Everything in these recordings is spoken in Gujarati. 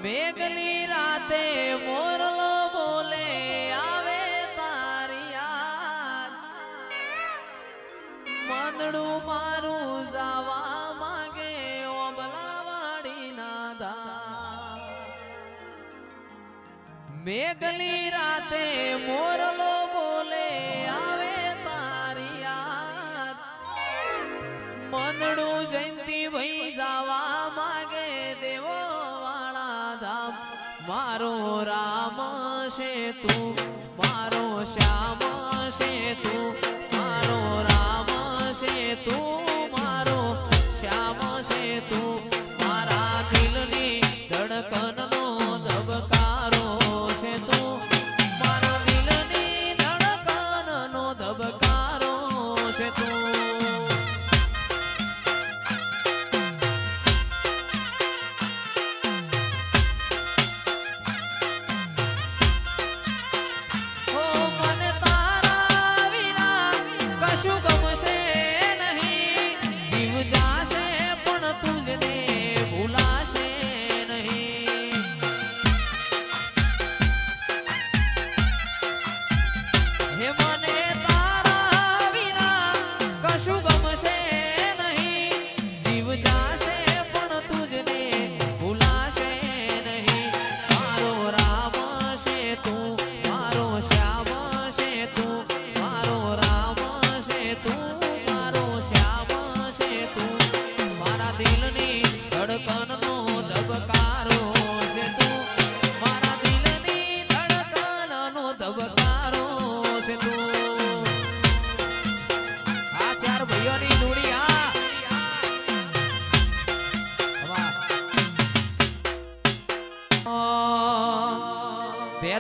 મેઘની રાતે મોરલો બોલે આવે તારી યાદ મંદડું મારું જાવા માંગે ઓબલાવાડી ના દા મેઘની રાતે મોરલો બોલે આવે તારી યાદ મંદડું જયંતી ભાઈ જાવા માંગે દેવો મારો રામ છે તું મારો શ્યામ છે તું મારો રામ છે તું મારો શ્યામ છે તું મારા દિલની ધડકનનો ધબકારો છે તું મારા દિલની ધડકનનો ધબકારો છે તું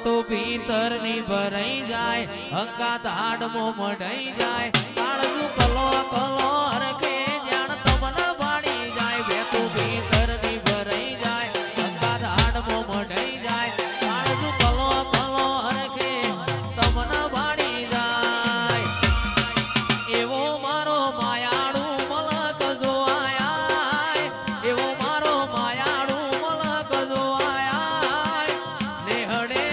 તો ભીતર ની ભરાઈ જાય હંગાત હાડમો મઢાઈ જાય કાળજુ કલો કલો હરખે જાણ તમને વાળી જાય બે તો ભીતર ની ભરાઈ જાય હંગાત હાડમો મઢાઈ જાય કાળજુ કલો કલો હરખે તમને વાળી જાય એવો મારો માયાળુ મલક જો આયા એવો મારો માયાળુ મલક જો આયા નેહડે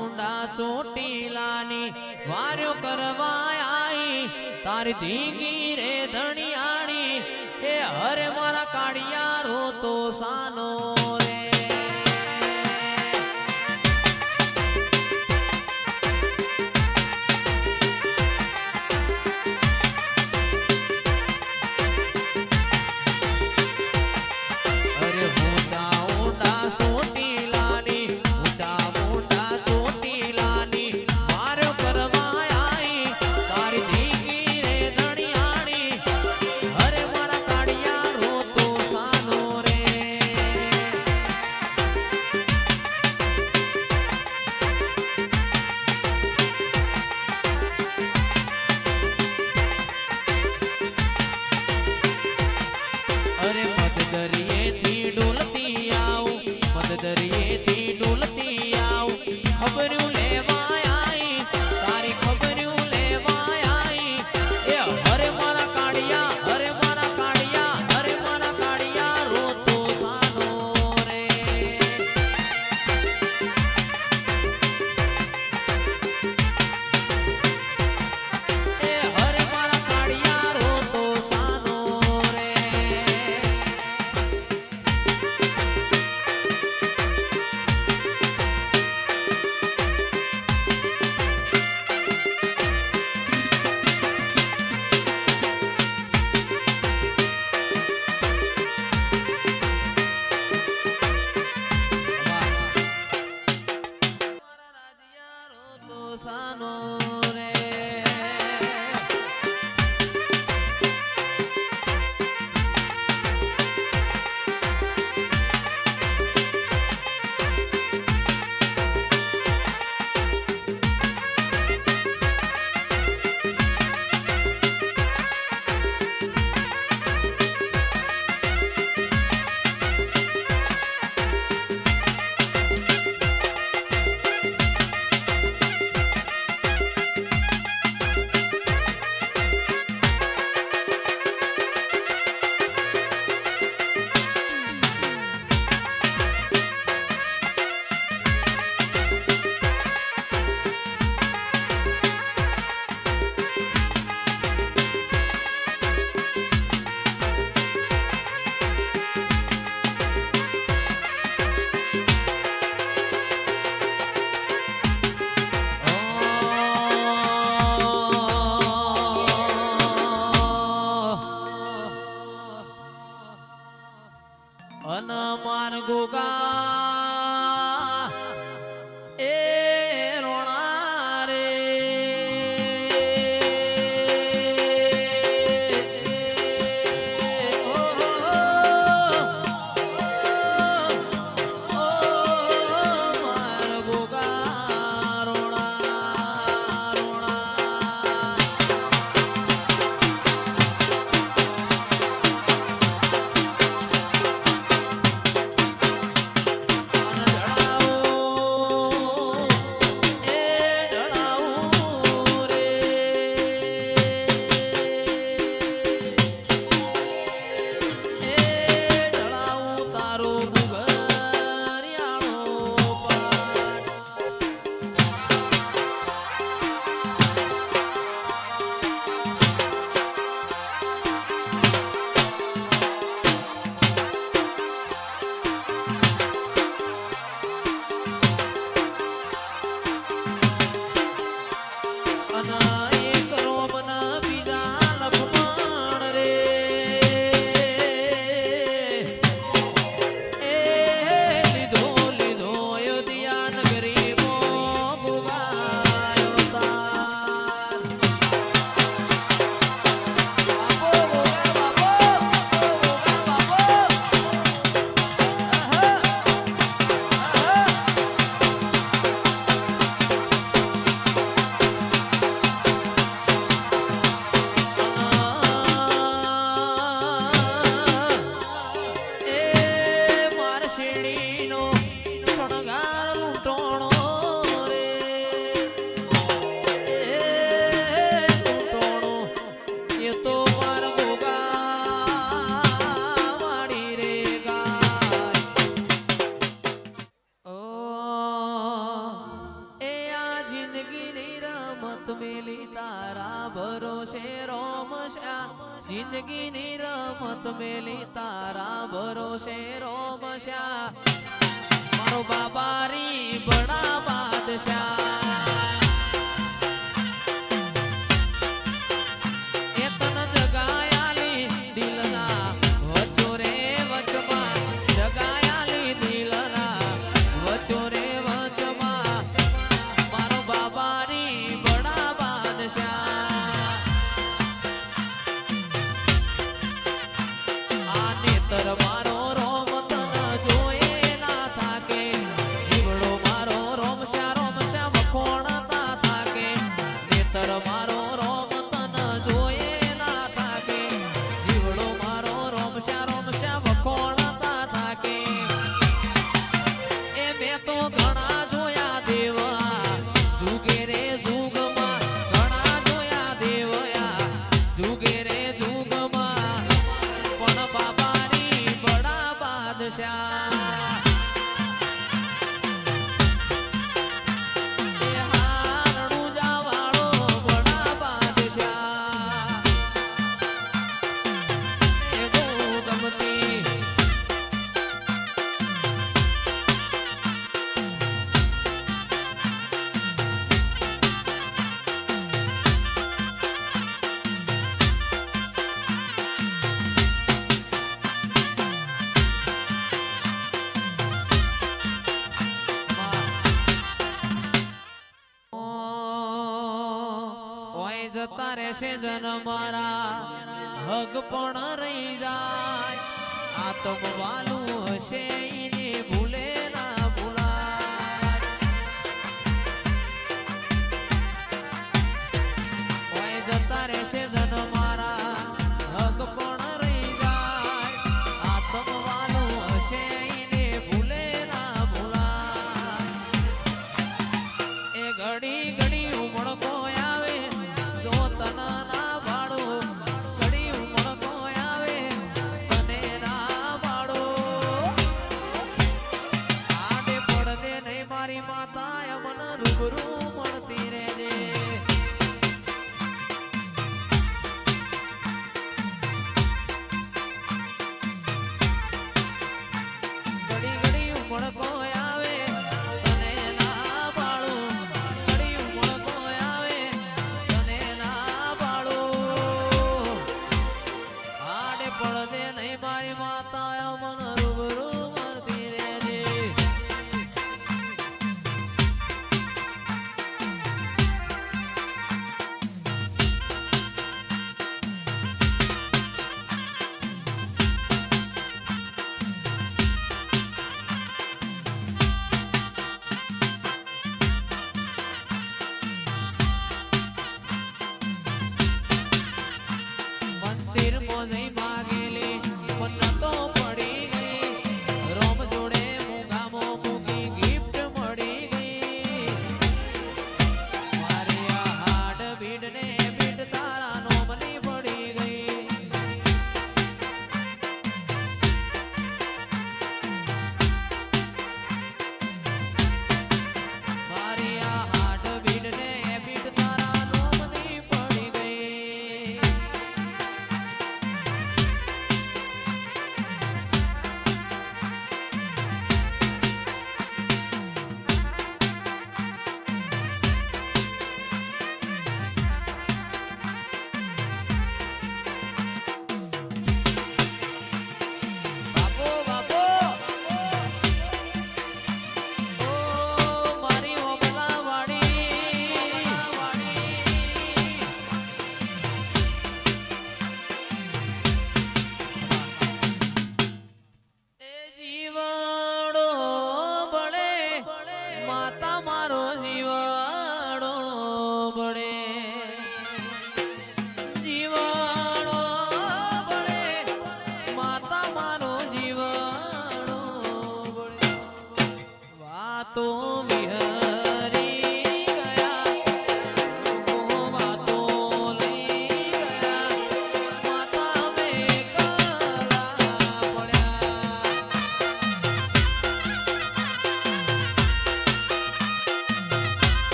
ઊંડા ચોટીલાની વાર્યો કરવા આઈ તારી ધીંગી રે ધણિયાણી એ હરે મારા કાળિયા રો તો સાનો રે રમત મેલી તારા ભરોસે રોમશા જિંદગીની રમત મેલી તારા ભરોસે રોમશા મારો બાબારી બડા બાદશાહ એ તન જગાયાલી દિલના વચો રે વચમાં જગાયાલી દિલના વચો રે વચમાં મારો બાબારી બડા બાદશાહ આ નેતર મારો રોમ તન જોયે ના થાકે જીવડો મારો રોમશા રોમશા વખોણતા થાકે નેતર મારો રોમ તન જોયે ના થાકે જીવડો મારો રોમશા રોમશા વખોણતા થાકે એ મેં તો ઘણા જોયા દેવા જુગે રે જુગમાં ઘણા જોયા દેવયા જુગે રે જુગમાં પણ બાબાની બડા બાદશાહ એ હારણું જાવાળો બડા બાદશાહ એ બહુ ગમતી ઓય જતા રહેશે જન મારા હગ પણ રહી જાય આતમ વાલું હશે ઈને ભૂલે ના ભૂલાય ઓય જતા રહેશે જન મારા હગ પણ રહી જાય આતમ વાલું હશે ઈને ભૂલે ના ભૂલાય એ ઘડી ઘડી ઉમળકો આવે જો તના ભાડો ઘડી ઉમળકો આવે તને ના ભાડો આડે પડદે નહીં મારી માતા મન રૂબરૂ મળતી રહેજે ઘડી ઘડી ઉમળકો આવે તને ના ભાડો ઘડી ઉમળકો આવે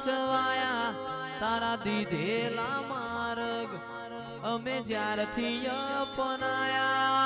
પછવાયા તારા દીધેલા માર્ગ અમે જ્યારથી અપનાયા